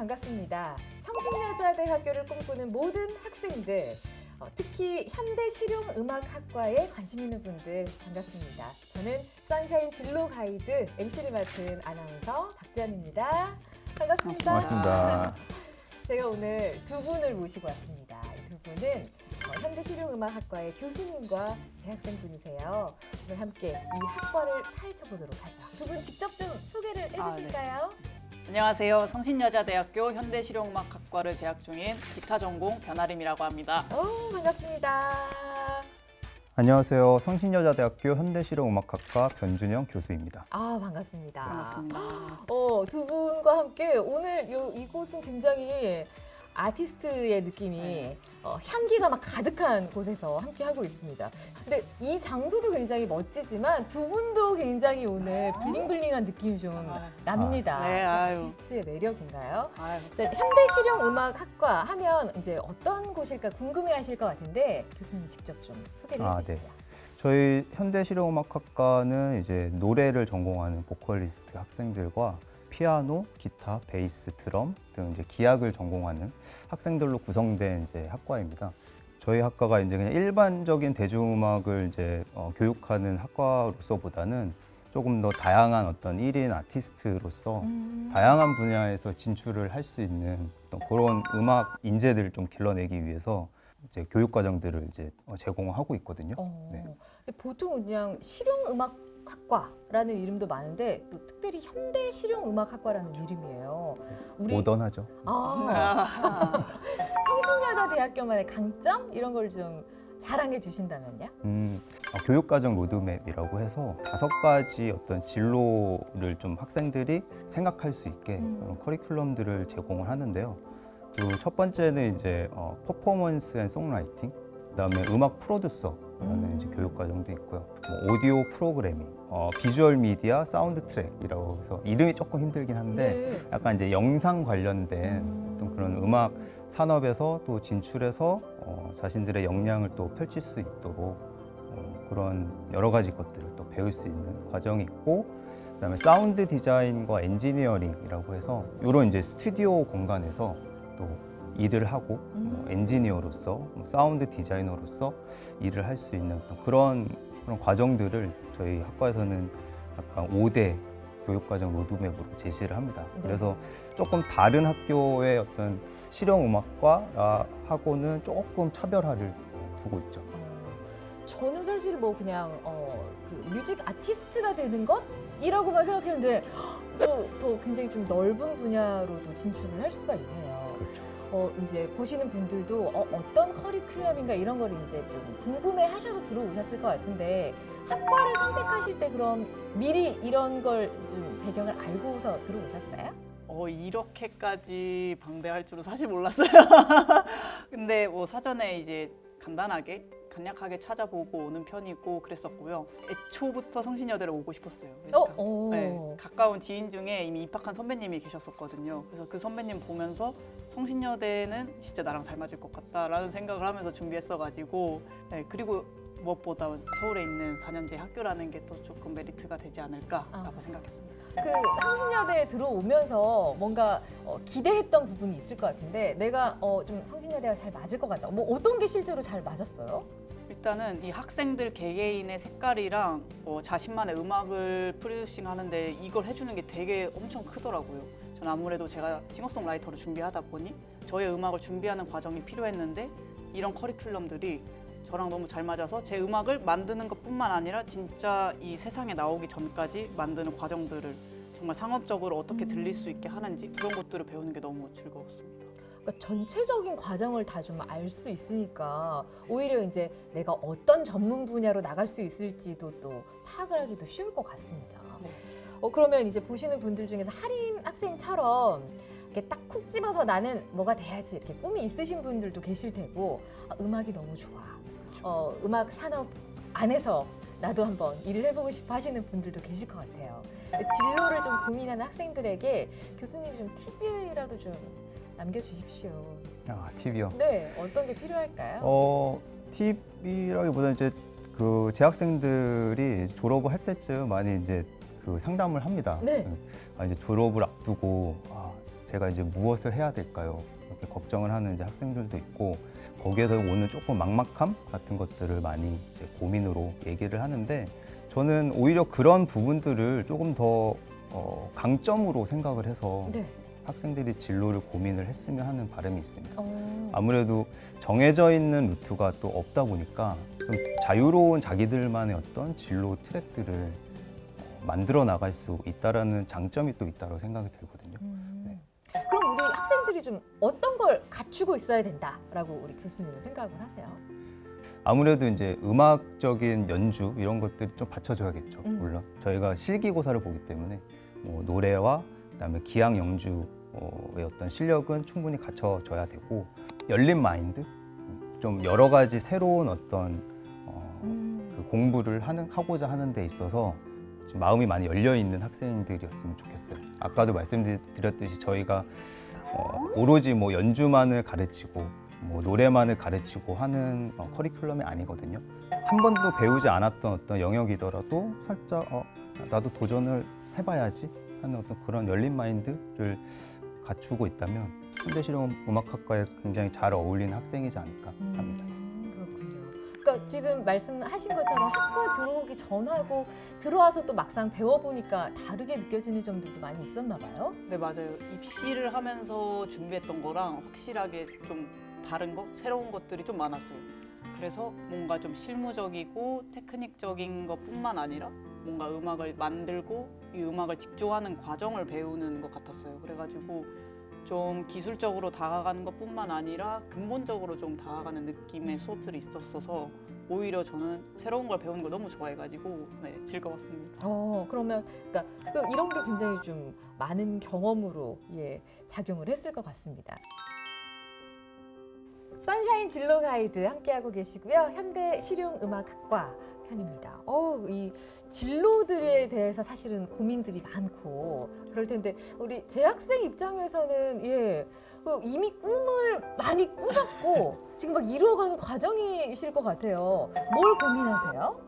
반갑습니다. 성신여자대학교를 꿈꾸는 모든 학생들, 특히 현대실용음악학과에 관심 있는 분들 반갑습니다. 저는 선샤인 진로 가이드 MC를 맡은 아나운서 박지연입니다. 반갑습니다. 반갑습니다. 제가 오늘 두 분을 모시고 왔습니다. 이 두 분은 현대실용음악학과의 교수님과 재학생분이세요. 오늘 함께 이 학과를 파헤쳐 보도록 하죠. 두 분 직접 좀 소개를 해주실까요? 안녕하세요. 성신여자대학교 현대실용음악학과를 재학 중인 기타 전공 변아림이라고 합니다. 반갑습니다. 안녕하세요. 성신여자대학교 현대실용음악학과 변준영 교수입니다. 반갑습니다. 반갑습니다. 두 분과 함께 오늘 이곳은 굉장히 아티스트의 느낌이 향기가 막 가득한 곳에서 함께 하고 있습니다. 근데 이 장소도 굉장히 멋지지만 두 분도 굉장히 오늘 블링블링한 느낌이 좀 납니다. 네, 아유. 아티스트의 매력인가요? 아유, 자, 현대실용음악학과 하면 이제 어떤 곳일까 궁금해하실 것 같은데 교수님 직접 좀 소개를 해주시죠. 저희 현대실용음악학과는 이제 노래를 전공하는 보컬리스트 학생들과 피아노, 기타, 베이스, 드럼 등 이제 기악을 전공하는 학생들로 구성된 이제 학과입니다. 저희 학과가 이제 그냥 일반적인 대중음악을 이제 교육하는 학과로서보다는 조금 더 다양한 어떤 1인 아티스트로서 다양한 분야에서 진출을 할 수 있는 어떤 그런 음악 인재들을 좀 길러내기 위해서 이제 교육 과정들을 이제 제공하고 있거든요. 네. 근데 보통 그냥 실용음악학과라는 이름도 많은데 또 특별히 현대실용음악학과라는 이름이에요. 모던하죠. 성신여자대학교만의 강점 이런 걸 좀 자랑해 주신다면요? 교육과정 로드맵이라고 해서 5가지 어떤 진로를 좀 학생들이 생각할 수 있게 그런 커리큘럼들을 제공을 하는데요. 그 첫 번째는 이제 퍼포먼스 앤 송라이팅, 그다음에 음악 프로듀서라는 이제 교육 과정도 있고요. 뭐 오디오 프로그래밍, 비주얼 미디어 사운드 트랙이라고 해서 이름이 조금 힘들긴 한데 약간 이제 영상 관련된 어떤 그런 음악 산업에서 또 진출해서 자신들의 역량을 또 펼칠 수 있도록 그런 여러 가지 것들을 또 배울 수 있는 과정이 있고, 그다음에 사운드 디자인과 엔지니어링이라고 해서 이런 이제 스튜디오 공간에서 또 일을 하고 엔지니어로서 사운드 디자이너로서 일을 할 수 있는 어떤 그런 과정들을 저희 학과에서는 약간 5대 교육과정 로드맵으로 제시를 합니다. 그래서 조금 다른 학교의 어떤 실용음악과하고는 조금 차별화를 두고 있죠. 저는 사실 뭐 그냥 그 뮤직 아티스트가 되는 것이라고만 생각했는데 더 굉장히 좀 넓은 분야로도 진출을 할 수가 있네요. 그렇죠. 이제 보시는 분들도 어떤 커리큘럼인가 이런 걸 이제 좀 궁금해 하셔서 들어오셨을 것 같은데 학과를 선택하실 때 그럼 미리 이런 걸 좀 배경을 알고서 들어오셨어요? 이렇게까지 방대할 줄은 사실 몰랐어요. 근데 뭐 사전에 이제 간략하게 찾아보고 오는 편이고 그랬었고요. 애초부터 성신여대를 오고 싶었어요. 그러니까. 네, 가까운 지인 중에 이미 입학한 선배님이 계셨었거든요. 그래서 그 선배님 보면서 성신여대는 진짜 나랑 잘 맞을 것 같다라는 생각을 하면서 준비했어가지고, 네, 그리고 무엇보다 서울에 있는 4년제 학교라는 게 또 조금 메리트가 되지 않을까라고 생각했습니다. 그 성신여대에 들어오면서 뭔가 기대했던 부분이 있을 것 같은데 내가 좀 성신여대가 잘 맞을 것 같다. 뭐 어떤 게 실제로 잘 맞았어요? 일단은 이 학생들 개개인의 색깔이랑 자신만의 음악을 프로듀싱 하는데 이걸 해주는 게 되게 엄청 크더라고요. 저는 아무래도 제가 싱어송라이터를 준비하다 보니 저의 음악을 준비하는 과정이 필요했는데 이런 커리큘럼들이 저랑 너무 잘 맞아서 제 음악을 만드는 것뿐만 아니라 진짜 이 세상에 나오기 전까지 만드는 과정들을 정말 상업적으로 어떻게 들릴 수 있게 하는지 그런 것들을 배우는 게 너무 즐거웠습니다. 그러니까 전체적인 과정을 다 좀 알 수 있으니까 오히려 이제 내가 어떤 전문 분야로 나갈 수 있을지도 또 파악을 하기도 쉬울 것 같습니다. 네. 그러면 이제 보시는 분들 중에서 하림 학생처럼 이렇게 딱 콕 집어서 나는 뭐가 돼야지 이렇게 꿈이 있으신 분들도 계실 테고 음악이 너무 좋아. 음악 산업 안에서 나도 한번 일을 해보고 싶어 하시는 분들도 계실 것 같아요. 진로를 좀 고민하는 학생들에게 교수님이 좀 팁이라도 좀 남겨주십시오. 팁이요? 네, 어떤 게 필요할까요? 팁이라기보다는 이제 그 재학생들이 졸업을 할 때쯤 많이 이제 그 상담을 합니다. 네. 이제 졸업을 앞두고 제가 이제 무엇을 해야 될까요? 이렇게 걱정을 하는 이제 학생들도 있고 거기에서 오는 조금 막막함 같은 것들을 많이 이제 고민으로 얘기를 하는데 저는 오히려 그런 부분들을 조금 더 강점으로 생각을 해서 네. 학생들이 진로를 고민을 했으면 하는 바람이 있습니다. 어. 아무래도 정해져 있는 루트가 또 없다 보니까 좀 자유로운 자기들만의 어떤 진로 트랙들을 만들어 나갈 수 있다라는 장점이 또 있다고 생각이 들거든요. 네. 그럼 우리 학생들이 좀 어떤 걸 갖추고 있어야 된다라고 우리 교수님은 생각을 하세요? 아무래도 이제 음악적인 연주 이런 것들이 좀 받쳐줘야겠죠. 물론 저희가 실기고사를 보기 때문에 뭐 노래와 그다음에 기악 연주의 어떤 실력은 충분히 갖춰져야 되고 열린 마인드, 좀 여러 가지 새로운 어떤 그 공부를 하고자 하는 데 있어서 좀 마음이 많이 열려 있는 학생들이었으면 좋겠어요. 아까도 말씀드렸듯이 저희가 오로지 뭐 연주만을 가르치고 뭐 노래만을 가르치고 하는 커리큘럼이 아니거든요. 한 번도 배우지 않았던 어떤 영역이더라도 살짝 나도 도전을 해봐야지 하는 어떤 그런 열린 마인드를 갖추고 있다면 현대실용음악학과에 굉장히 잘 어울리는 학생이지 않을까 합니다. 그렇군요. 그러니까 지금 말씀하신 것처럼 학과 들어오기 전하고 들어와서 또 막상 배워보니까 다르게 느껴지는 점들도 많이 있었나 봐요. 네, 맞아요. 입시를 하면서 준비했던 거랑 확실하게 좀 다른 거, 새로운 것들이 좀 많았어요. 그래서 뭔가 좀 실무적이고 테크닉적인 것뿐만 아니라 뭔가 음악을 만들고 이 음악을 직조하는 과정을 배우는 것 같았어요. 그래가지고 좀 기술적으로 다가가는 것뿐만 아니라 근본적으로 좀 다가가는 느낌의 수업들이 있었어서 오히려 저는 새로운 걸 배우는 걸 너무 좋아해가지고 네, 즐거웠습니다. 그러면 그러니까 이런 게 굉장히 좀 많은 경험으로 작용을 했을 것 같습니다. 선샤인 진로 가이드 함께하고 계시고요. 현대 실용음악학과 편입니다. 이 진로들에 대해서 사실은 고민들이 많고 그럴 텐데 우리 재학생 입장에서는 이미 꿈을 많이 꾸셨고 지금 막 이루어가는 과정이실 것 같아요. 뭘 고민하세요?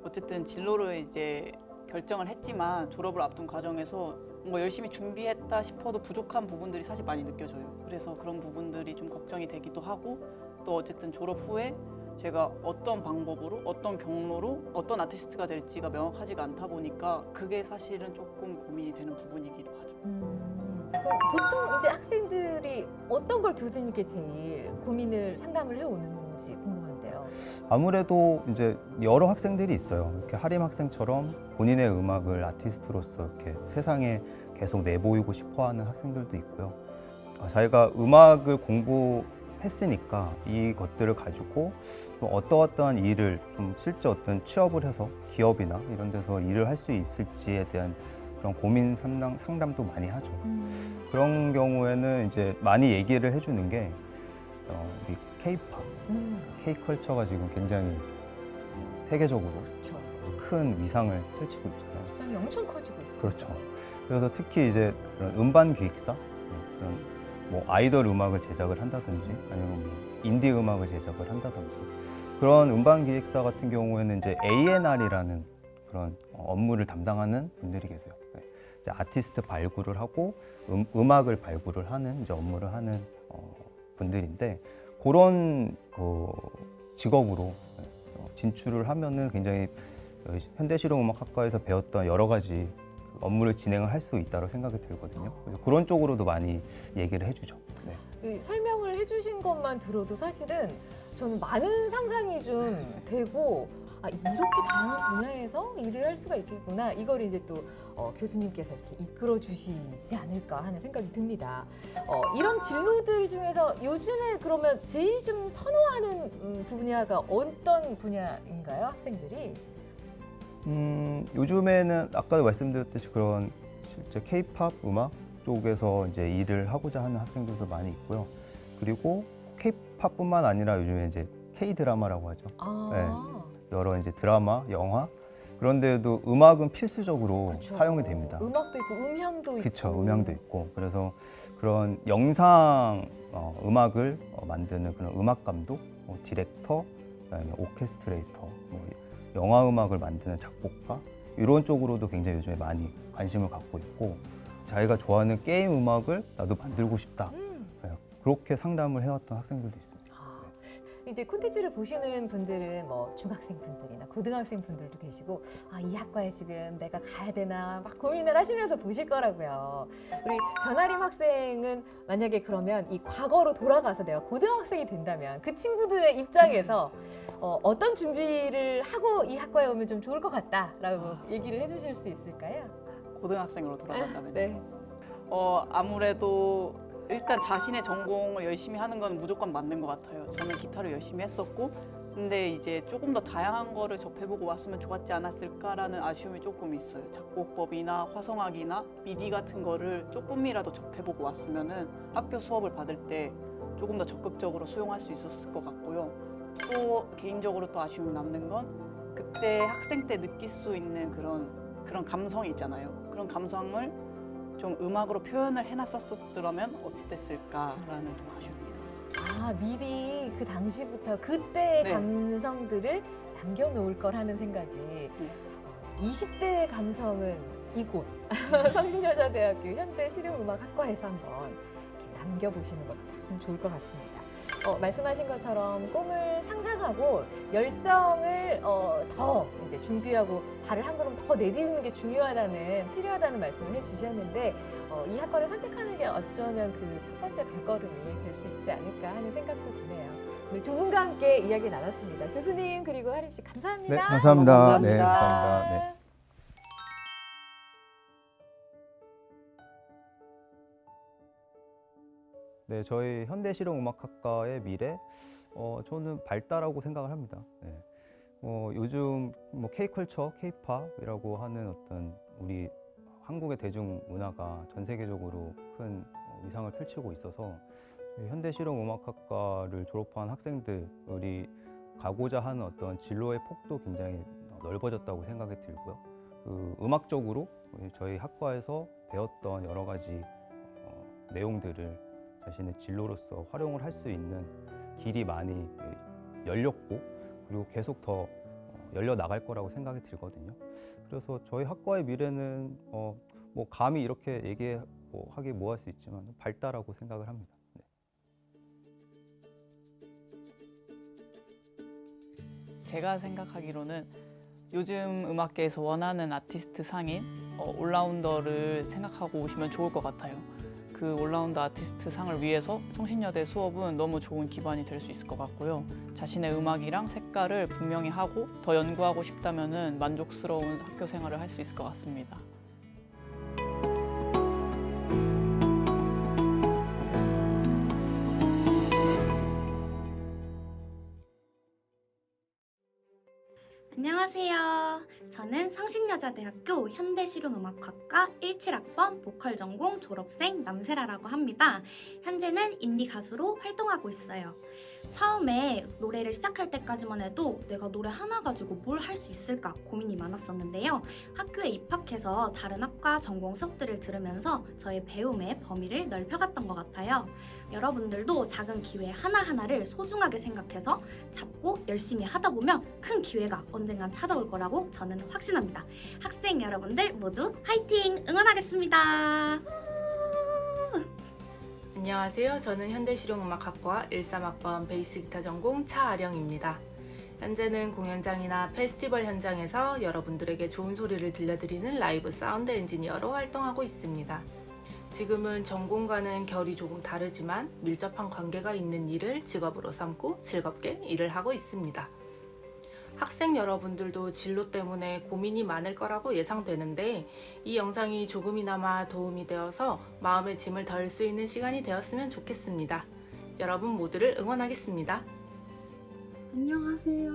어쨌든 진로를 이제 결정을 했지만 졸업을 앞둔 과정에서 뭔가 열심히 준비했다 싶어도 부족한 부분들이 사실 많이 느껴져요. 그래서 그런 부분들이 좀 걱정이 되기도 하고 또 어쨌든 졸업 후에 제가 어떤 방법으로 어떤 경로로 어떤 아티스트가 될지가 명확하지가 않다 보니까 그게 사실은 조금 고민이 되는 부분이기도 하죠. 그럼 보통 이제 학생들이 어떤 걸 교수님께 제일 고민을 상담을 해오는지 궁금한데요. 아무래도 이제 여러 학생들이 있어요. 이렇게 하림 학생처럼 본인의 음악을 아티스트로서 이렇게 세상에 계속 내보이고 싶어하는 학생들도 있고요. 자기가 음악을 공부했으니까 이것들을 가지고 어떠한 일을 좀 실제 어떤 취업을 해서 기업이나 이런 데서 일을 할 수 있을지에 대한 그런 고민 상담도 많이 하죠. 그런 경우에는 이제 많이 얘기를 해주는 게 우리 K-팝, K-컬처가 지금 굉장히 세계적으로 그렇죠. 큰 위상을 펼치고 있잖아요. 시장이 엄청 커지고 있어요. 그렇죠. 그래서 특히 이제 그런 음반 기획사, 그런 뭐 아이돌 음악을 제작을 한다든지 아니면 뭐 인디 음악을 제작을 한다든지 그런 음반 기획사 같은 경우에는 이제 A&R이라는 그런 업무를 담당하는 분들이 계세요. 이제 아티스트 발굴을 하고 음악을 발굴을 하는 이제 업무를 하는 분들인데 그런 직업으로 진출을 하면은 굉장히 현대실용음악학과에서 배웠던 여러 가지 업무를 진행을 할 수 있다고 생각이 들거든요. 그래서 그런 쪽으로도 많이 얘기를 해주죠. 네. 설명을 해주신 것만 들어도 사실은 저는 많은 상상이 좀 되고 이렇게 다양한 분야에서 일을 할 수가 있겠구나. 이걸 이제 또 교수님께서 이렇게 이끌어 주시지 않을까 하는 생각이 듭니다. 이런 진로들 중에서 요즘에 그러면 제일 좀 선호하는 분야가 어떤 분야인가요, 학생들이? 요즘에는 아까도 말씀드렸듯이 그런 실제 K-팝 음악 쪽에서 이제 일을 하고자 하는 학생들도 많이 있고요. 그리고 K-팝뿐만 아니라 요즘에 이제 K-드라마라고 하죠. 여러 이제 드라마, 영화 그런 데도 음악은 필수적으로 그쵸. 사용이 됩니다. 음악도 있고 음향도 있고. 그렇죠. 음향도 있고. 그래서 그런 영상 음악을 만드는 그런 음악 감독, 디렉터, 그다음에 오케스트레이터, 영화 음악을 만드는 작곡가 이런 쪽으로도 굉장히 요즘에 많이 관심을 갖고 있고 자기가 좋아하는 게임 음악을 나도 만들고 싶다. 네, 그렇게 상담을 해왔던 학생들도 있습니다. 이제 콘텐츠를 보시는 분들은 뭐 중학생 분들이나 고등학생 분들도 계시고 이 학과에 지금 내가 가야 되나 막 고민을 하시면서 보실 거라고요. 우리 변아림 학생은 만약에 그러면 이 과거로 돌아가서 내가 고등학생이 된다면 그 친구들의 입장에서 어떤 준비를 하고 이 학과에 오면 좀 좋을 것 같다라고 얘기를 해주실 수 있을까요? 고등학생으로 돌아간다면 네. 아무래도 일단 자신의 전공을 열심히 하는 건 무조건 맞는 것 같아요. 저는 기타를 열심히 했었고 근데 이제 조금 더 다양한 거를 접해보고 왔으면 좋았지 않았을까라는 아쉬움이 조금 있어요. 작곡법이나 화성학이나 미디 같은 거를 조금이라도 접해보고 왔으면은 학교 수업을 받을 때 조금 더 적극적으로 수용할 수 있었을 것 같고요. 또 개인적으로 또 아쉬움이 남는 건 그때 학생 때 느낄 수 있는 그런 감성이 있잖아요. 그런 감성을 좀 음악으로 표현을 해놨었더라면 어땠을까라는 좀 아쉬움이 있습니다. 미리 그 당시부터 그때의 네. 감성들을 남겨놓을 거라는 생각이 20대의 감성은 이곳 성신여자대학교 현대실용음악학과에서 한번 이렇게 남겨보시는 것도 참 좋을 것 같습니다. 말씀하신 것처럼 꿈을 상상하고 열정을 더 이제 준비하고 발을 한 걸음 더 내딛는 게 필요하다는 말씀을 해주셨는데 이 학과를 선택하는 게 어쩌면 그 첫 번째 발걸음이 될 수 있지 않을까 하는 생각도 드네요. 오늘 두 분과 함께 이야기 나눴습니다. 교수님 그리고 하림 씨 감사합니다. 네, 감사합니다. 감사합니다. 네, 감사합니다. 네. 네, 저희 현대실용음악학과의 미래, 저는 밝다라고 생각을 합니다. 네. 요즘 뭐 K컬처, K팝이라고 하는 어떤 우리 한국의 대중문화가 전 세계적으로 큰 위상을 펼치고 있어서 현대실용음악학과를 졸업한 학생들이 가고자 하는 어떤 진로의 폭도 굉장히 넓어졌다고 생각이 들고요. 음악적으로 저희 학과에서 배웠던 여러 가지 내용들을 자신의 진로로서 활용을 할 수 있는 길이 많이 열렸고 그리고 계속 더 열려 나갈 거라고 생각이 들거든요. 그래서 저희 학과의 미래는 뭐 감히 이렇게 얘기하기 뭐 할 수 있지만 밝다라고 생각을 합니다. 네. 제가 생각하기로는 요즘 음악계에서 원하는 아티스트 상인 올라운더를 생각하고 오시면 좋을 것 같아요. 그 올라운더 아티스트 상을 위해서 성신여대 수업은 너무 좋은 기반이 될 수 있을 것 같고요. 자신의 음악이랑 색깔을 분명히 하고 더 연구하고 싶다면은 만족스러운 학교 생활을 할 수 있을 것 같습니다. 안녕하세요. 저는 성신여자대학교 현대실용음악학과 17학번 보컬 전공 졸업생 남세라라고 합니다. 현재는 인디 가수로 활동하고 있어요. 처음에 노래를 시작할 때까지만 해도 내가 노래 하나 가지고 뭘 할 수 있을까 고민이 많았었는데요. 학교에 입학해서 다른 학과 전공 수업들을 들으면서 저의 배움의 범위를 넓혀갔던 것 같아요. 여러분들도 작은 기회 하나하나를 소중하게 생각해서 잡고 열심히 하다 보면 큰 기회가 언젠간 찾아올 거라고 저는 확신합니다. 학생 여러분들 모두 화이팅! 응원하겠습니다. 안녕하세요. 저는 현대실용음악학과 13학번 베이스 기타 전공 차아령입니다. 현재는 공연장이나 페스티벌 현장에서 여러분들에게 좋은 소리를 들려드리는 라이브 사운드 엔지니어로 활동하고 있습니다. 지금은 전공과는 결이 조금 다르지만 밀접한 관계가 있는 일을 직업으로 삼고 즐겁게 일을 하고 있습니다. 학생 여러분들도 진로 때문에 고민이 많을 거라고 예상되는데 이 영상이 조금이나마 도움이 되어서 마음의 짐을 덜 수 있는 시간이 되었으면 좋겠습니다. 여러분 모두를 응원하겠습니다. 안녕하세요.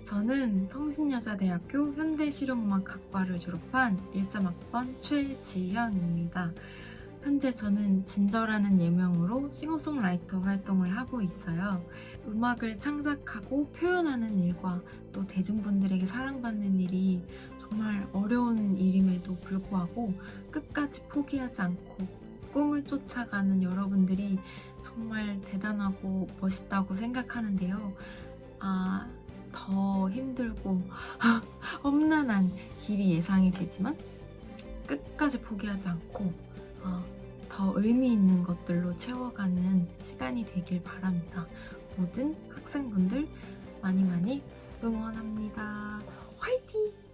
저는 성신여자대학교 현대실용음악학과를 졸업한 13학번 최지현입니다. 현재 저는 진저라는 예명으로 싱어송라이터 활동을 하고 있어요. 음악을 창작하고 표현하는 일과 또 대중분들에게 사랑받는 일이 정말 어려운 일임에도 불구하고 끝까지 포기하지 않고 꿈을 쫓아가는 여러분들이 정말 대단하고 멋있다고 생각하는데요. 더 힘들고 험난한 길이 예상이 되지만 끝까지 포기하지 않고 더 의미 있는 것들로 채워가는 시간이 되길 바랍니다. 모든 학생분들 많이 많이 응원합니다. 화이팅!